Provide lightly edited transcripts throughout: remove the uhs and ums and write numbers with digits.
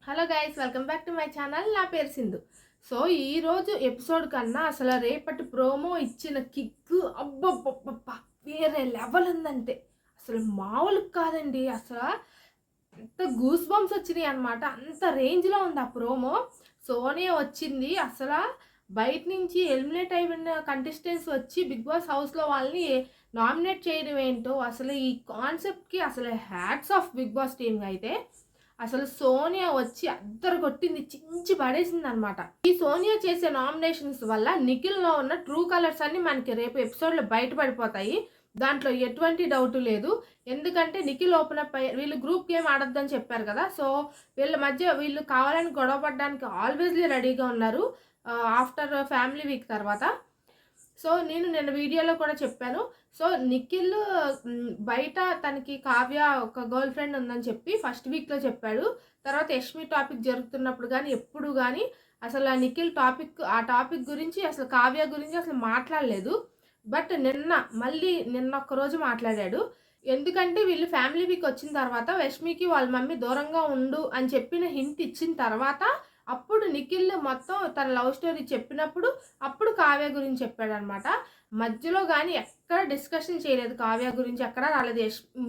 Hello guys, welcome back to my channel. నా పేరు Sindhu. So ఈరోజు ఎపిసోడ్ కన్నా అసలు రేపటి ప్రోమో ఇచ్చిన కిక్ అబ్బబ్బబ్బబ్బ వేరే లెవెల్ ఉందంటే అసలు మామూలు కాదండి. అసలు అంత గూస్ బంప్స్ వచ్చినాయి అనమాట. అంత రేంజ్లో ఉంది ఆ ప్రోమో. సోనియా వచ్చింది, అసలు బయట నుంచి ఎలిమినేట్ అయిన కంటెస్టెంట్స్ వచ్చి బిగ్ బాస్ హౌస్లో వాళ్ళని నామినేట్ చేయడం ఏంటో, అసలు ఈ కాన్సెప్ట్కి అసలు హ్యాట్స్ ఆఫ్ బిగ్ బాస్ టీమ్కి అయితే. అసలు సోనియా వచ్చి అద్దరు కొట్టింది, చించి పడేసింది అనమాట. ఈ సోనియా చేసే నామినేషన్స్ వల్ల నిఖిల్లో ఉన్న ట్రూ కలర్స్ అన్ని మనకి రేపు ఎపిసోడ్లో బయటపడిపోతాయి. దాంట్లో ఎటువంటి డౌట్ లేదు. ఎందుకంటే నిఖిల్ ఓపెన్ అప్ అయ్యి వీళ్ళు గ్రూప్ గేమ్ ఆడొద్దని చెప్పారు కదా. సో వీళ్ళ మధ్య వీళ్ళు కావాలని గొడవ పడడానికి ఆల్వేస్లీ రెడీగా ఉన్నారు ఆఫ్టర్ ఫ్యామిలీ వీక్ తర్వాత. సో నేను నిన్న వీడియోలో కూడా చెప్పాను. సో నిఖిల్ బయట తనకి కావ్య ఒక గర్ల్ ఫ్రెండ్ ఉందని చెప్పి ఫస్ట్ వీక్లో చెప్పాడు. తర్వాత యష్మి టాపిక్ జరుగుతున్నప్పుడు కానీ ఎప్పుడు కానీ అసలు ఆ నిఖిల్ ఆ టాపిక్ గురించి అసలు కావ్య గురించి అసలు మాట్లాడలేదు. బట్ నిన్న ఒక్కరోజు మాట్లాడాడు. ఎందుకంటే వీళ్ళు ఫ్యామిలీ వీక్ వచ్చిన తర్వాత యష్మికి వాళ్ళ మమ్మీ దూరంగా ఉండు అని చెప్పిన హింట్ ఇచ్చిన తర్వాత అప్పుడు నిఖిల్ మొత్తం తన లవ్ స్టోరీ చెప్పినప్పుడు అప్పుడు కావ్య గురించి చెప్పాడనమాట. మధ్యలో కానీ ఎక్కడ డిస్కషన్ చేయలేదు, కావ్య గురించి ఎక్కడా రాలేదు.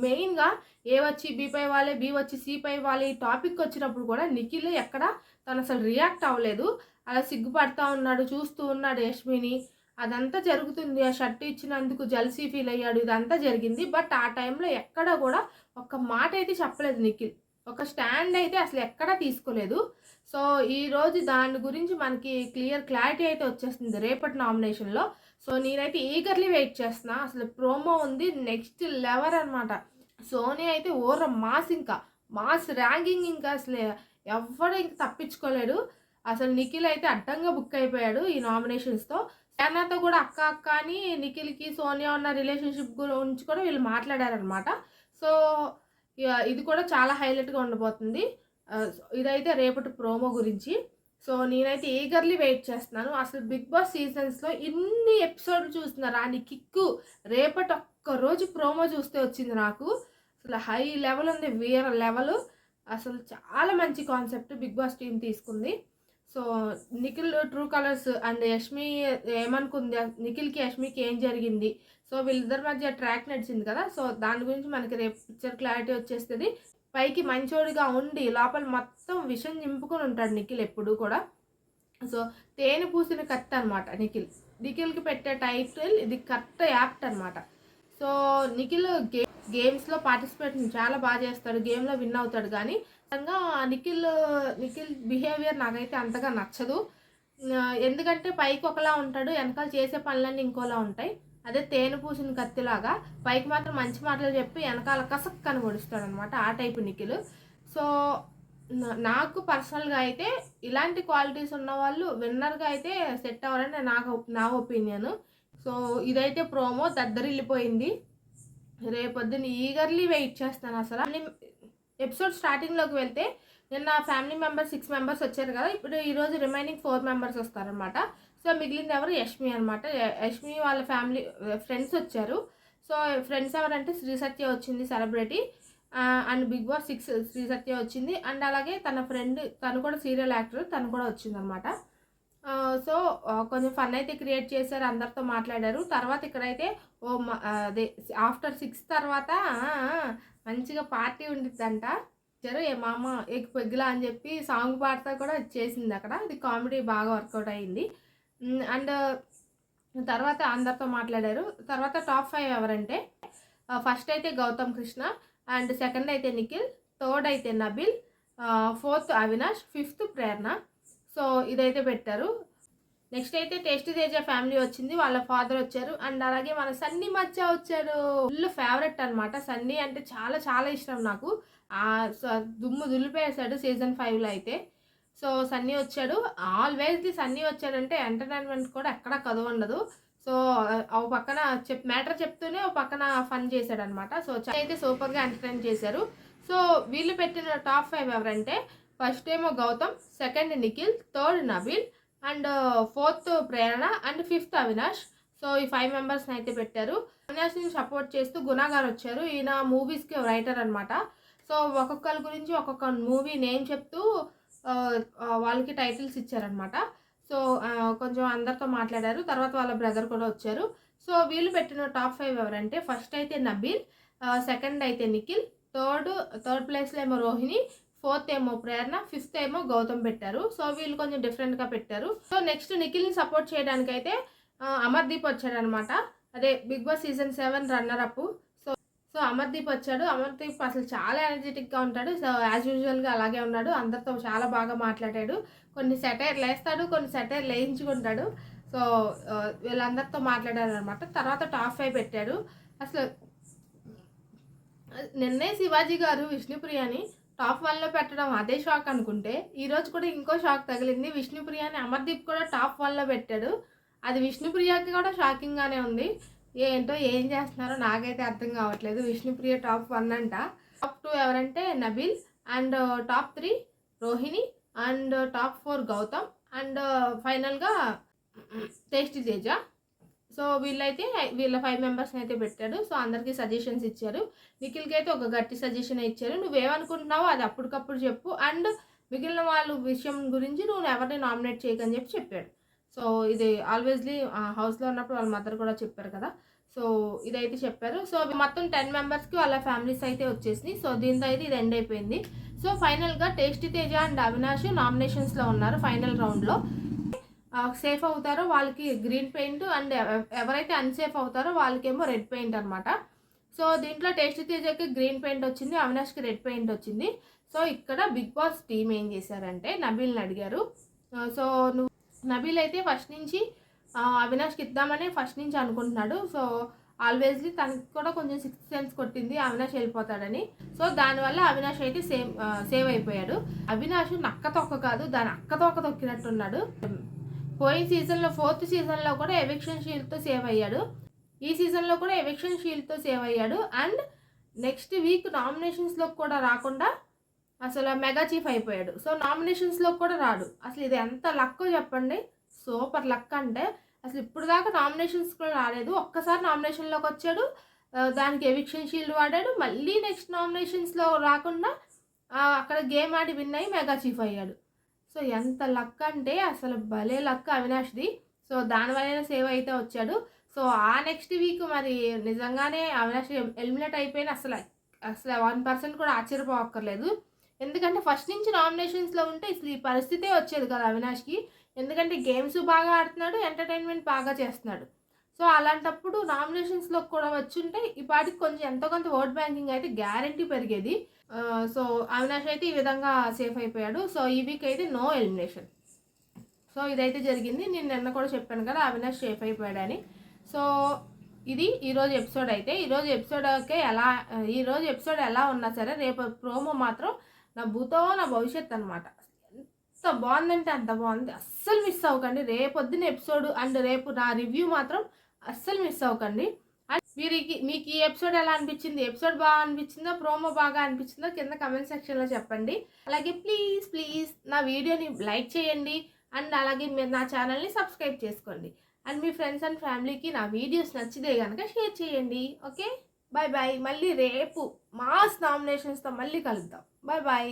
మెయిన్గా ఏ వచ్చి బి పై వాళ్ళే, బి వచ్చి సి పై వాళ్ళే ఈ టాపిక్ వచ్చినప్పుడు కూడా నిఖిల్ ఎక్కడ తను అసలు రియాక్ట్ అవ్వలేదు. అలా సిగ్గుపడతా ఉన్నాడు, చూస్తూ ఉన్నాడు యష్మిని. అదంతా జరుగుతుంది. ఆ షర్ట్ ఇచ్చినందుకు జల్సీ ఫీల్ అయ్యాడు, ఇదంతా జరిగింది. బట్ ఆ టైంలో ఎక్కడ కూడా ఒక్క మాట అయితే చెప్పలేదు నిఖిల్. ఒక స్టాండ్ అయితే అసలు ఎక్కడా తీసుకోలేదు. సో ఈరోజు దాని గురించి మనకి క్లారిటీ అయితే వచ్చేస్తుంది రేపటి నామినేషన్లో. సో నేనైతే ఈగర్లీ వెయిట్ చేస్తున్నా. అసలు ప్రోమో ఉంది నెక్స్ట్ లెవెల్ అనమాట. సోనీ అయితే ఇంకా మాస్ ర్యాంకింగ్ ఇంకా అసలు ఎవడు ఇంకా తప్పించుకోలేడు. అసలు నిఖిల్ అయితే అడ్డంగా బుక్ అయిపోయాడు ఈ నామినేషన్స్తో. శానాతో కూడా అక్క అక్క అని నిఖిల్కి సోనియా ఉన్న రిలేషన్షిప్ గురించి కూడా వీళ్ళు మాట్లాడారనమాట. సో ఇది కూడా చాలా హైలైట్గా ఉండబోతుంది. ఇదైతే రేపటి ప్రోమో గురించి. సో నేనైతే ఈగర్లీ వెయిట్ చేస్తున్నాను. అసలు బిగ్ బాస్ సీజన్స్లో ఇన్ని ఎపిసోడ్లు చూసిన రాని కిక్కు రేపటి ఒక్కరోజు ప్రోమో చూస్తే వచ్చింది నాకు. అసలు హై లెవెల్ ఉంది, వేరే లెవెల్. అసలు చాలా మంచి కాన్సెప్ట్ బిగ్ బాస్ టీం తీసుకుంది. So Nikhil true colours and Yashmi ఏమనుకుంది, నిఖిల్కి యష్మికి ఏం జరిగింది, సో వీళ్ళిద్దరి మధ్య ట్రాక్ నడిచింది కదా. సో దాని గురించి మనకి రేపు పిక్చర్ క్లారిటీ వచ్చేస్తుంది. పైకి మంచోడిగా ఉండి లోపల మొత్తం విషం నింపుకొని ఉంటాడు నిఖిల్ ఎప్పుడు కూడా. సో తేనె పూసిన కత్తి అనమాట నిఖిల్కి పెట్టే టైటిల్ ఇది, కరెక్ట్ యాప్ట్ అనమాట. సో నిఖిల్ గేమ్స్లో పార్టిసిపేట్ చాలా బాగా చేస్తాడు, గేమ్లో విన్ అవుతాడు. కానీ నిఖిల్ బిహేవియర్ నాకైతే అంతగా నచ్చదు. ఎందుకంటే పైకి ఒకలా ఉంటాడు, వెనకాల చేసే పనులన్నీ ఇంకోలా ఉంటాయి. అదే తేనె పూసిన కత్తిలాగా పైకి మాత్రం మంచి మాటలు చెప్పి వెనకాల కసక్కని పొడుస్తాడు అనమాట, ఆ టైపు నిఖిల్. సో నాకు పర్సనల్గా అయితే ఇలాంటి క్వాలిటీస్ ఉన్న వాళ్ళు విన్నర్గా అయితే సెట్ అవ్వాలని నా ఒపీనియన్. సో ఇదైతే ప్రోమో దద్దరిల్లిపోయింది. రేపొద్దున ఈగర్లీ వెయిట్ చేస్తాను. అసలు ఎపిసోడ్ స్టార్టింగ్లోకి వెళ్తే నిన్న ఫ్యామిలీ మెంబర్స్ 6 మెంబర్స్ వచ్చారు కదా. ఇప్పుడు ఈరోజు రిమైనింగ్ 4 మెంబర్స్ వస్తారనమాట. సో మిగిలింది ఎవరు, యష్మి అనమాట. యష్మి వాళ్ళ ఫ్యామిలీ ఫ్రెండ్స్ వచ్చారు. సో ఫ్రెండ్స్ ఎవరంటే శ్రీ సత్య వచ్చింది, celebrity. And Bigg Boss 6 Sri Satya వచ్చింది. అండ్ అలాగే తన ఫ్రెండ్, తను కూడా సీరియల్ యాక్టర్, తను కూడా వచ్చింది అనమాట. సో కొంచెం ఫన్ అయితే క్రియేట్ చేశారు, అందరితో మాట్లాడారు. తర్వాత ఇక్కడైతే అదే ఆఫ్టర్ 6 తర్వాత మంచిగా పార్టీ ఉండిద్దంట. సరే ఏ మామ ఎగ్ పెగ్గులా అని చెప్పి సాంగ్ పాడుతా కూడా చేసింది అక్కడ. అది కామెడీ బాగా వర్కౌట్ అయింది. అండ్ తర్వాత అందరితో మాట్లాడారు. తర్వాత టాప్ 5 ఎవరంటే ఫస్ట్ అయితే గౌతమ్ కృష్ణ, అండ్ సెకండ్ అయితే నిఖిల్, థర్డ్ అయితే నబిల్, ఫోర్త్ అవినాష్, ఫిఫ్త్ ప్రేరణ. సో ఇదైతే పెట్టారు. నెక్స్ట్ అయితే టేస్టీ తేజ ఫ్యామిలీ వచ్చింది, వాళ్ళ ఫాదర్ వచ్చారు. అండ్ అలాగే మన సన్నీ మధ్య వచ్చాడు. ఫుల్ ఫేవరెట్ అనమాట. సన్నీ అంటే చాలా చాలా ఇష్టం నాకు. దుమ్ము దులిపేసాడు సీజన్ 5లో అయితే. సో సన్నీ వచ్చాడు. ఆల్వేస్ సన్నీ వచ్చాడంటే ఎంటర్టైన్మెంట్ కూడా ఎక్కడా కదువ ఉండదు. సో ఒక పక్కన మ్యాటర్ చెప్తూనే ఒక పక్కన ఫన్ చేశాడు అనమాట. సో అయితే సూపర్గా ఎంటర్టైన్ చేశారు. సో వీళ్ళు పెట్టిన టాప్ 5 ఎవరంటే ఫస్ట్ ఏమో Gautam, second Nikhil, third Nabil, and fourth Prerana, and fifth Avinash. So ఈ 5 మెంబర్స్ని అయితే పెట్టారు. అవినాష్ని సపోర్ట్ చేస్తూ గుణా గారు వచ్చారు. ఈయన మూవీస్కి రైటర్ అనమాట. సో ఒక్కొక్కరి గురించి ఒక్కొక్క మూవీ నేమ్ చెప్తూ వాళ్ళకి టైటిల్స్ ఇచ్చారనమాట. సో కొంచెం అందరితో మాట్లాడారు. తర్వాత వాళ్ళ బ్రదర్ కూడా వచ్చారు. సో వీళ్ళు పెట్టిన టాప్ 5 ఎవరంటే ఫస్ట్ అయితే నబీల్, సెకండ్ అయితే నిఖిల్, థర్డ్ ప్లేస్లో ఏమో రోహిణి, ఫోర్త్ ఏమో ప్రేరణ, ఫిఫ్త్ ఏమో గౌతమ్ పెట్టారు. సో వీళ్ళు కొంచెం డిఫరెంట్గా పెట్టారు. సో నెక్స్ట్ నిఖిల్ని సపోర్ట్ చేయడానికైతే అమర్దీప్ వచ్చాడనమాట. అదే Bigg Boss season 7 runner up. So Amardeep వచ్చాడు. అమర్దీప్ అసలు చాలా ఎనర్జెటిక్గా ఉంటాడు. సో యాజ్ యూజువల్గా అలాగే ఉన్నాడు. అందరితో చాలా బాగా మాట్లాడాడు. కొన్ని సెటైర్లు వేస్తాడు, కొన్ని సెటైర్లు వేయించుకుంటాడు. సో వీళ్ళందరితో మాట్లాడారు అనమాట. తర్వాత టాప్ 5 పెట్టాడు. అసలు నిన్నే శివాజీ గారు విష్ణుప్రియని టాప్ 1లో పెట్టడం అదే షాక్ అనుకుంటే, ఈరోజు కూడా ఇంకో షాక్ తగిలింది. విష్ణుప్రియని అమర్దీప్ కూడా టాప్ 1లో పెట్టాడు. అది విష్ణుప్రియకి కూడా షాకింగ్గానే ఉంది. ఏంటో ఏం చేస్తున్నారో నాకైతే అర్థం కావట్లేదు. విష్ణుప్రియ టాప్ 1 అంట. టాప్ 2 ఎవరంటే Nabeel, and top 3 Rohini, and top 4 Gautam, and ఫైనల్గా టేస్టీ తేజ. సో వీళ్ళైతే వీళ్ళ 5 మెంబర్స్ని అయితే పెట్టాడు. సో అందరికీ సజెషన్స్ ఇచ్చారు. నిఖిల్కి అయితే ఒక గట్టి సజెషన్ ఇచ్చారు. నువ్వేమనుకుంటున్నావో అది అప్పటికప్పుడు చెప్పు, అండ్ మిగిలిన వాళ్ళ విషయం గురించి నువ్వు ఎవరిని నామినేట్ చేయకని చెప్పాడు. సో ఇది ఆల్వేస్లీ హౌస్లో ఉన్నప్పుడు వాళ్ళ మదర్ కూడా చెప్పారు కదా. సో ఇదైతే చెప్పారు. సో మొత్తం 10 మెంబర్స్కి వాళ్ళ ఫ్యామిలీస్ అయితే వచ్చేసినాయి. సో దీంతో అయితే ఇది ఎండ్ అయిపోయింది. సో ఫైనల్గా టేస్టీ తేజ అండ్ అవినాష్ నామినేషన్స్లో ఉన్నారు. ఫైనల్ రౌండ్లో సేఫ్ అవుతారో వాళ్ళకి గ్రీన్ పెయింట్, అండ్ ఎవరైతే అన్సేఫ్ అవుతారో వాళ్ళకేమో రెడ్ పెయింట్ అనమాట. సో దీంట్లో టేస్టీ తేజకి గ్రీన్ పెయింట్ వచ్చింది, అవినాష్కి రెడ్ పెయింట్ వచ్చింది. సో ఇక్కడ బిగ్ బాస్ టీమ్ ఏం చేశారంటే నబీల్ని అడిగారు. సో నబీల్ అయితే ఫస్ట్ నుంచి అవినాష్కి ఇద్దామని ఫస్ట్ నుంచి అనుకుంటున్నాడు. సో ఆల్వేస్లీ తనకి కూడా కొంచెం 6th సెన్స్ కొట్టింది అవినాష్ వెళ్ళిపోతాడని. సో దానివల్ల అవినాష్ అయితే సేవ్ అయిపోయాడు. అవినాష్ నక్క తొక్క కాదు, దాని అక్క తొక్క తొక్కినట్టున్నాడు. పోయిన సీజన్లో 4th సీజన్లో కూడా ఎవిక్షన్ షీల్డ్తో సేవ్ అయ్యాడు. ఈ సీజన్లో కూడా ఎవిక్షన్ షీల్డ్తో సేవ్ అయ్యాడు. అండ్ నెక్స్ట్ వీక్ నామినేషన్స్లో కూడా రాకుండా అసలు మెగా చీఫ్ అయిపోయాడు. సో నామినేషన్స్లో కూడా రాడు. అసలు ఇది ఎంత లక్కో చెప్పండి. సూపర్ లక్ అంటే అసలు ఇప్పుడు దాకా నామినేషన్స్ కూడా రాలేదు. ఒక్కసారి నామినేషన్లోకి వచ్చాడు, దానికి ఎవిక్షన్ షీల్డ్ వాడాడు. మళ్ళీ నెక్స్ట్ నామినేషన్స్లో రాకుండా అక్కడ గేమ్ ఆడి విన్ అయ్యి మెగా చీఫ్ అయ్యాడు. సో ఎంత లక్ అంటే అసలు భలే లక్ అవినాష్ది. సో దానివల్ల సేవ్ అయితే వచ్చాడు. సో ఆ నెక్స్ట్ వీక్ మరి నిజంగానే అవినాష్ ఎలిమినేట్ అయిపోయిన అసలు 1% కూడా ఆశ్చర్యపోక్కర్లేదు. ఎందుకంటే ఫస్ట్ నుంచి నామినేషన్స్లో ఉంటే అసలు ఈ పరిస్థితే వచ్చేది కదా అవినాష్కి. ఎందుకంటే గేమ్స్ బాగా ఆడుతున్నాడు, ఎంటర్టైన్మెంట్ బాగా చేస్తున్నాడు. సో అలాంటప్పుడు నామినేషన్స్లో కూడా వచ్చుంటే ఈ పాటికి కొంచెం ఎంతో కొంత ఓట్ బ్యాంకింగ్ అయితే గ్యారంటీ పెరిగేది. సో అవినాష్ అయితే ఈ విధంగా సేఫ్ అయిపోయాడు. సో ఈ వీక్ అయితే నో ఎలిమినేషన్. సో ఇదైతే జరిగింది. నేను నిన్న కూడా చెప్పాను కదా అవినాష్ సేఫ్ అయిపోయాడని. సో ఇది ఈరోజు ఎపిసోడ్ అయితే. ఈరోజు ఎపిసోడ్ ఎలా ఉన్నా సరే రేపు ప్రోమో మాత్రం నా భూతో నా భవిష్యత్ అనమాట. ఎంత బాగుందంటే అంత బాగుంది. అస్సలు మిస్ అవ్వకండి. రేపొద్దున ఎపిసోడ్ అండ్ రేపు నా రివ్యూ మాత్రం అస్సలు మిస్ అవ్వకండి. అండ్ మీకు ఈ ఎపిసోడ్ ఎలా అనిపించింది? ఎపిసోడ్ బాగా అనిపించిందో, ప్రోమో బాగా అనిపించిందో కింద కమెంట్ సెక్షన్లో చెప్పండి. అలాగే ప్లీజ్ నా వీడియోని లైక్ చేయండి. అండ్ అలాగే మీరు నా ఛానల్ని సబ్స్క్రైబ్ చేసుకోండి. అండ్ మీ ఫ్రెండ్స్ అండ్ ఫ్యామిలీకి నా వీడియోస్ నచ్చితే కనుక షేర్ చేయండి. Okay, bye. మళ్ళీ రేపు మాస్ నామినేషన్స్తో మళ్ళీ కలుద్దాం. బాయ్.